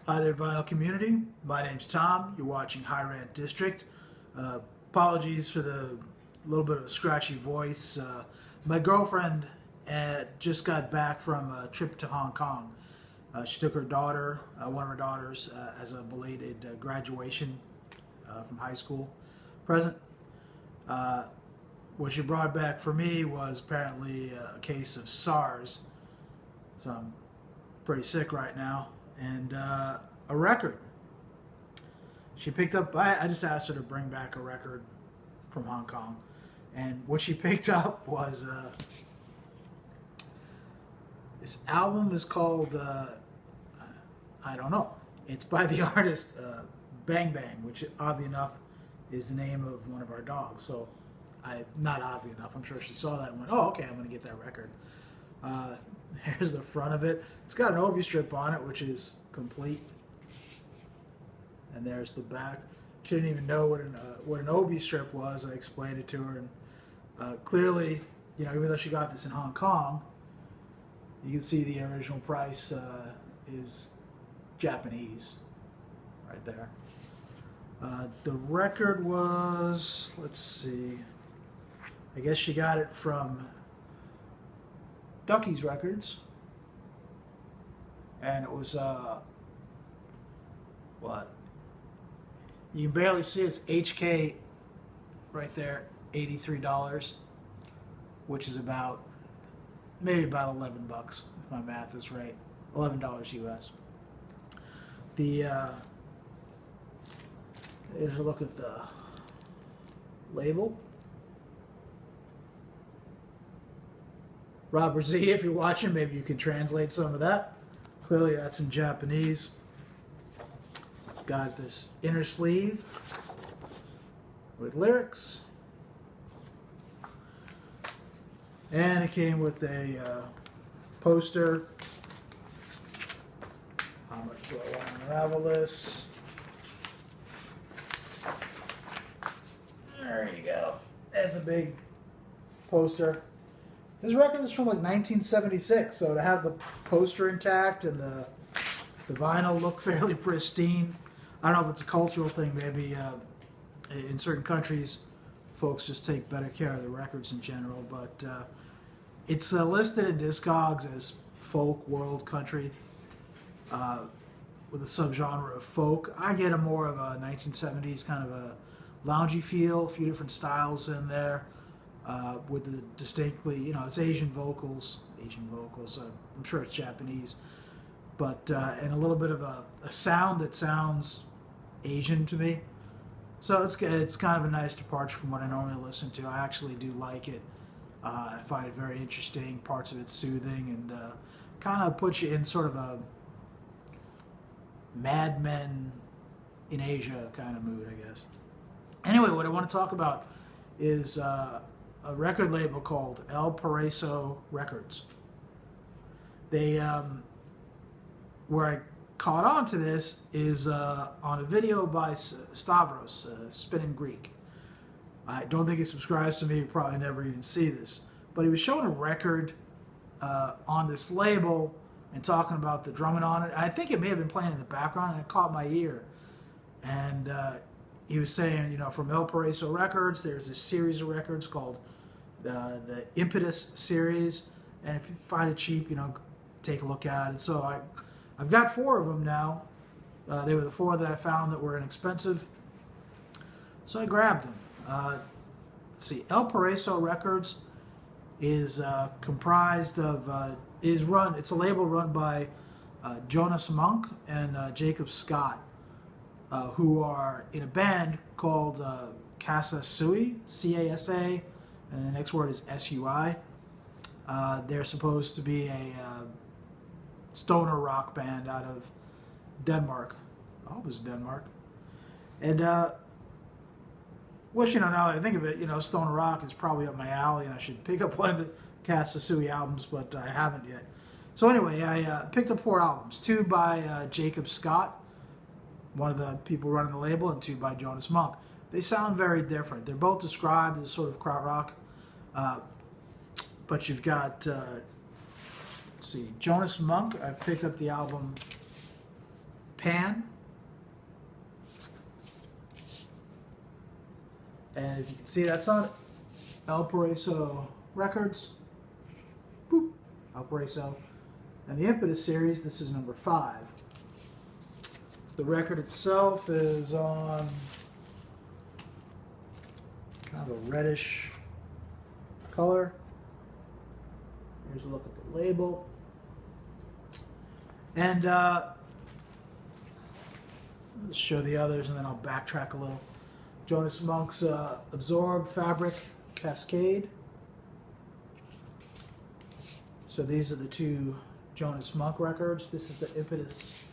Hi there, vinyl community. My name's Tom. You're watching Rant District. Apologies for the little bit of a scratchy voice. My girlfriend just got back from a trip to Hong Kong. She took her daughter, one of her daughters, as a belated graduation from high school present. What she brought back for me was apparently a case of SARS. So I'm pretty sick right now. And a record. She picked up, I just asked her to bring back a record from Hong Kong. And what she picked up was, this album is called, I don't know. It's by the artist Bang Bang, which oddly enough is the name of one of our dogs. So, not oddly enough, I'm sure she saw that and went, oh, okay, I'm going to get that record. Here's the front of it. It's got an Obi strip on it, which is complete. And there's the back. She didn't even know what an Obi strip was. I explained it to her, and clearly, you know, even though she got this in Hong Kong, you can see the original price is Japanese, right there. The record was, let's see, I guess she got it from Ducky's Records, and it was what? You can barely see it. It's HK right there, $83, which is about maybe about $11 if my math is right. $11 US. Here's a look at the label. Robert Z, if you're watching, maybe you can translate some of that. Clearly that's in Japanese. It's got this inner sleeve with lyrics. And it came with a poster. How much do I want to unravel this? There you go. That's a big poster. This record is from like 1976, so to have the poster intact and the vinyl look fairly pristine, I don't know if it's a cultural thing. Maybe in certain countries, folks just take better care of the records in general. But it's listed in Discogs as folk, world, country, with a subgenre of folk. I get a more of a 1970s kind of a loungy feel, a few different styles in there. With the distinctly, you know, it's Asian vocals. I'm sure it's Japanese, but and a little bit of a sound that sounds Asian to me. So it's kind of a nice departure from what I normally listen to. I actually do like it. I find it very interesting. Parts of it soothing, and kind of puts you in sort of a Mad Men in Asia kind of mood, I guess. Anyway, what I want to talk about is a record label called Paraiso Records. They, where I caught on to this is on a video by Stavros, Spinning Greek. I don't think he subscribes to me. You probably never even see this. But he was showing a record on this label and talking about the drumming on it. I think it may have been playing in the background, and it caught my ear. And he was saying, you know, from Paraiso Records, there's this series of records called the Impetus series, and if you find it cheap, you know, take a look at it. So I've got 4 of them now. They were the 4 that I found that were inexpensive, so I grabbed them. Let's see, Paraiso Records is comprised of it's a label run by Jonas Monk and Jacob Scott, who are in a band called Casa Sui, C-A-S-A, and the next word is S-U-I. They're supposed to be a stoner rock band out of Denmark. Oh, it was Denmark. And, well, you know, now that I think of it, you know, stoner rock is probably up my alley, and I should pick up one of the Casa Sui albums, but I haven't yet. So anyway, I picked up 4 albums, 2 by Jacob Scott, one of the people running the label, and 2 by Jonas Monk. They sound very different. They're both described as sort of krautrock, but you've got let's see, Jonas Monk. I picked up the album Pan. And if you can see, that's on it. El Paraiso Records. Boop. El Paraiso. And the Impetus series, this is number 5. The record itself is on kind of a reddish color. Here's a look at the label. And let's show the others, and then I'll backtrack a little. Jonas Monk's Absorb Fabric Cascade. So these are the 2 Jonas Monk records. This is the Impetus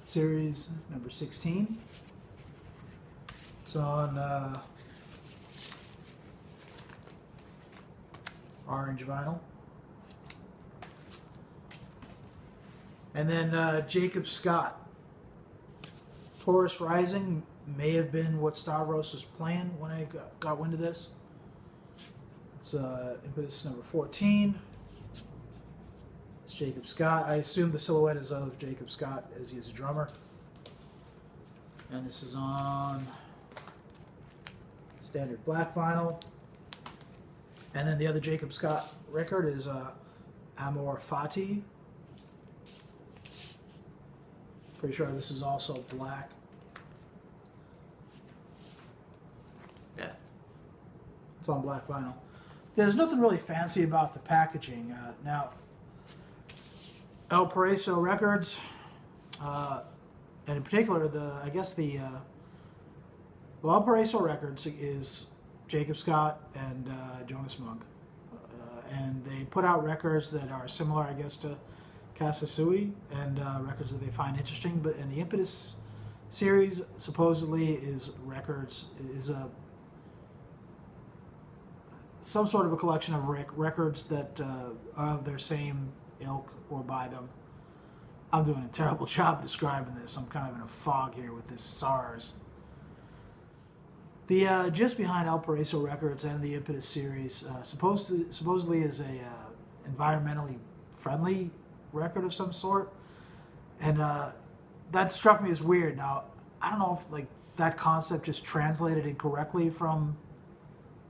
series number 16. It's on orange vinyl. And then Jacob Scott. Taurus Rising may have been what Stavros was playing when I got wind of this. It's Impetus number 14. It's Jacob Scott. I assume the silhouette is of Jacob Scott as he is a drummer. And this is on standard black vinyl. And then the other Jacob Scott record is Amor Fati. Pretty sure this is also black. Yeah. It's on black vinyl. There's nothing really fancy about the packaging. Now, El Paraiso Records, and in particular, El Paraiso Records is Jacob Scott and Jonas Monk. And they put out records that are similar, I guess, to Kasasui, and records that they find interesting. But in the Impetus series, supposedly is some sort of a collection of records that are of their same ilk or by them. I'm doing a terrible job of describing this. I'm kind of in a fog here with this SARS. The just behind El Paraiso Records and the Impetus series supposedly is a environmentally friendly record of some sort, and that struck me as weird. Now, I don't know if that concept just translated incorrectly from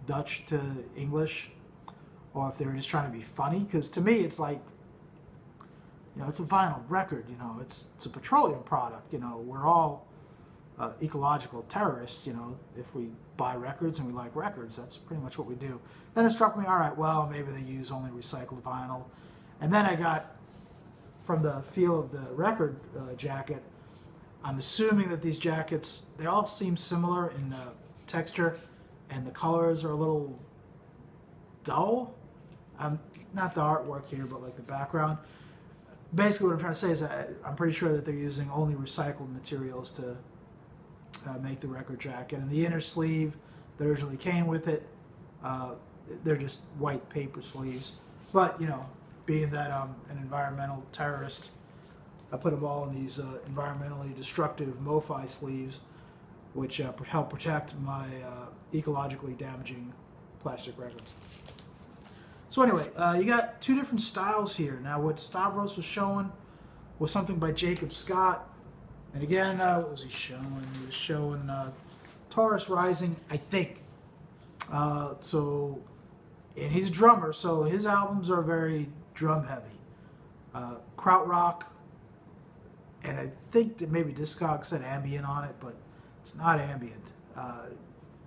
Dutch to English, or if they were just trying to be funny. Because to me, it's like, it's a vinyl record. It's a petroleum product. We're all ecological terrorists. If we buy records and we like records, that's pretty much what we do. Then it struck me, all right, well, maybe they use only recycled vinyl. And then I got, from the feel of the record jacket, I'm assuming that these jackets, they all seem similar in texture, and the colors are a little dull. Not the artwork here, but like the background. Basically what I'm trying to say is that I'm pretty sure that they're using only recycled materials to make the record jacket. And the inner sleeve that originally came with it, they're just white paper sleeves. But, being that I'm an environmental terrorist, I put them all in these environmentally destructive MoFi sleeves, which help protect my ecologically damaging plastic records. So anyway, you got 2 different styles here. Now, what Stavros was showing was something by Jacob Scott. And again, what was he showing? He was showing Taurus Rising, I think. And he's a drummer, so his albums are very drum heavy. Krautrock, and I think that maybe Discog said ambient on it, but it's not ambient,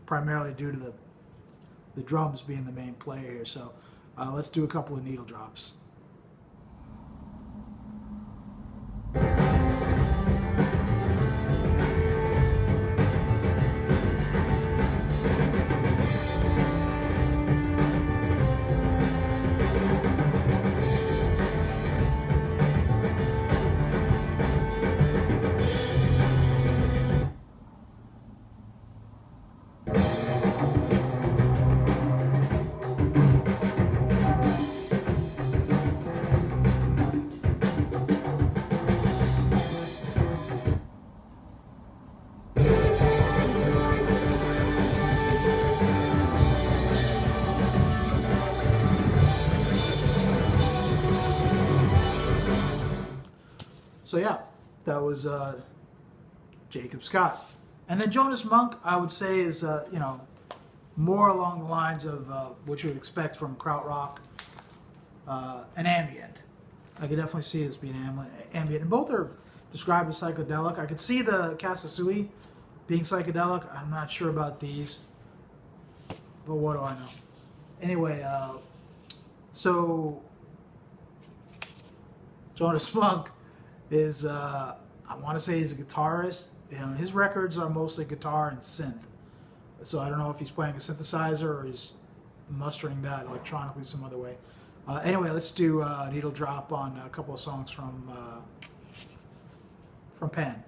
primarily due to the drums being the main player here. So let's do a couple of needle drops. So yeah, that was Jacob Scott. And then Jonas Monk, I would say, is, more along the lines of what you would expect from krautrock and ambient. I could definitely see this being ambient. And both are described as psychedelic. I could see the Kasasui being psychedelic. I'm not sure about these, but what do I know? Anyway, so Jonas Monk is, I want to say he's a guitarist. His records are mostly guitar and synth. So I don't know if he's playing a synthesizer or he's mustering that electronically some other way. Anyway, let's do Needle Drop on a couple of songs from Pan.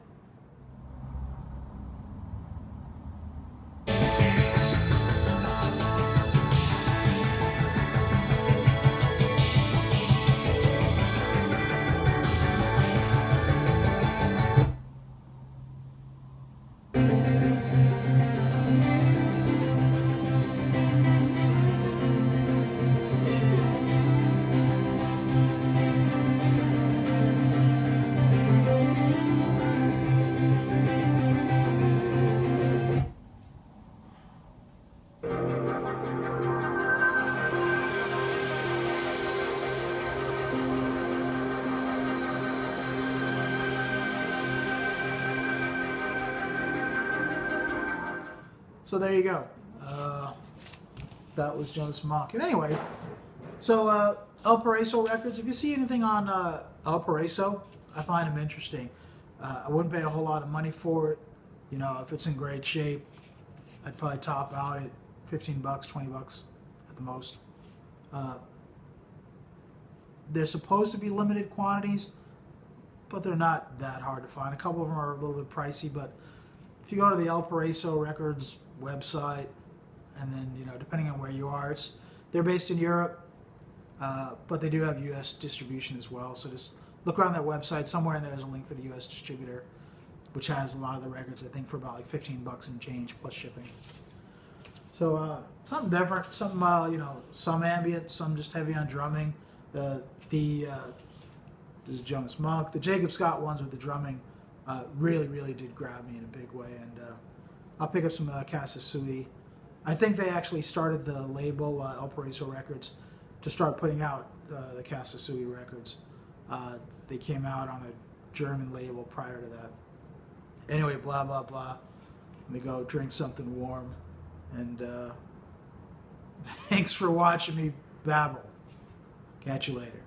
So there you go. That was Jonas Monk. And anyway, so El Paraiso Records, if you see anything on El Paraiso, I find them interesting. I wouldn't pay a whole lot of money for it. If it's in great shape, I'd probably top out at $15, $20 at the most. They're supposed to be limited quantities, but they're not that hard to find. A couple of them are a little bit pricey, but if you go to the El Paraiso Records website, and then depending on where you are, they're based in Europe, but they do have U.S. distribution as well. So just look around that website. Somewhere in there is a link for the U.S. distributor, which has a lot of the records, I think, for about like $15 and change plus shipping. So something different, something some ambient, some just heavy on drumming. This is Jonas Monk. The Jacob Scott ones with the drumming really, really did grab me in a big way, and I'll pick up some Kasasui. I think they actually started the label El Paraiso Records to start putting out the Kasasui records. They came out on a German label prior to that. Anyway, blah, blah, blah. Let me go drink something warm. And thanks for watching me babble. Catch you later.